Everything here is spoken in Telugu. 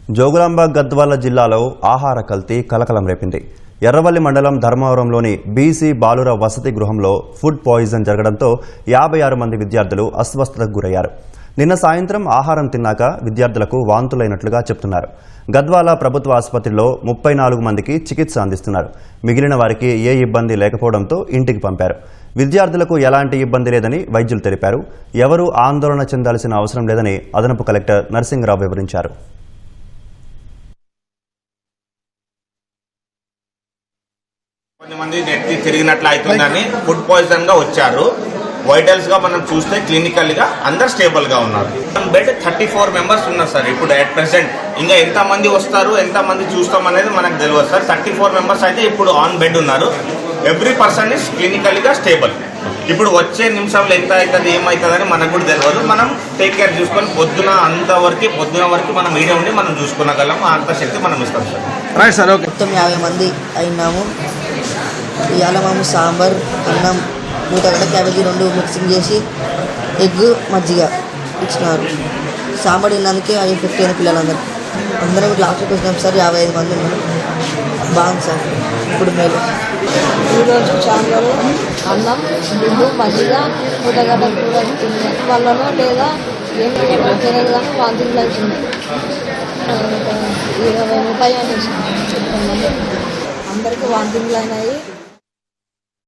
జోగులాంబ గద్వాల జిల్లాలో ఆహార కల్తీ కలకలం రేపింది. ఎర్రవల్లి మండలం ధర్మవరంలోని బీసీ బాలుర వసతి గృహంలో ఫుడ్ పాయిజన్ జరగడంతో 56 మంది విద్యార్థులు అస్వస్థతకు గురయ్యారు. నిన్న సాయంత్రం ఆహారం తిన్నాక విద్యార్థులకు వాంతులైనట్లుగా చెప్తున్నారు. గద్వాల ప్రభుత్వ ఆసుపత్రిలో 34 మందికి చికిత్స అందిస్తున్నారు. మిగిలిన వారికి ఏ ఇబ్బంది లేకపోవడంతో ఇంటికి పంపారు. విద్యార్థులకు ఎలాంటి ఇబ్బంది లేదని వైద్యులు తెలిపారు. ఎవరూ ఆందోళన చెందాల్సిన అవసరం లేదని అదనపు కలెక్టర్ నరసింగరావు వివరించారు. కొంతమంది నెత్తి తిరిగినట్లు అవుతుందని ఫుడ్ పాయిజన్ గా వచ్చారు. వైటల్స్ గా మనం చూస్తే క్లినికల్ గా అందరు స్టేబుల్ గా ఉన్నారు. బెడ్ 34 మెంబర్స్ ఉన్నారు సార్. ఇప్పుడు అట్ ప్రెసెంట్ ఇంకా ఎంత మంది వస్తారు, ఎంత మంది చూస్తాం అనేది మనకు తెలియదు సార్. 34 మెంబర్స్ అయితే ఇప్పుడు ఆన్ బెడ్ ఉన్నారు. ఎవ్రీ పర్సన్ ఇస్ క్లినికల్ గా స్టేబుల్. ఇప్పుడు వచ్చే నిమిషంలో ఎంత అవుతుంది ఏమవుతుంది అని మనకు కూడా తెలియదు. మనం టేక్ కేర్ చూసుకొని పొద్దున వరకు మనం మీడియా ఉండి మనం చూసుకునగలం. అంత శక్తి మనం ఇస్తాం సార్. Right sir. ఓకే. మొత్తం 50 మంది అయినాము. ఇవాళ మేము సాంబార్, అన్నం, మూతగడ్డ, క్యాబేజీ 2 మిక్సింగ్ చేసి ఎగ్, మజ్జిగ ఇచ్చినారు. సాంబార్ తిన్నందుకే ఎఫెక్ట్ అయిన పిల్లలందరూ అందరం లాస్ట్కి వచ్చినాం సార్. 55 మంది ఉన్నారు. బాగుంది సార్. ఇప్పుడు మేలు. ఈరోజు సాంబారు, అన్నం, గుడ్డు, మజ్జిగ, మూతగడ్డ కూర తిన్నాం. వాళ్ళలో లేదా ఏం తెలియదు కానీ వాంతింగ్లు అవుతుంది. 20 రూపాయలు అందరికీ వాంతింగ్లు అయినాయి.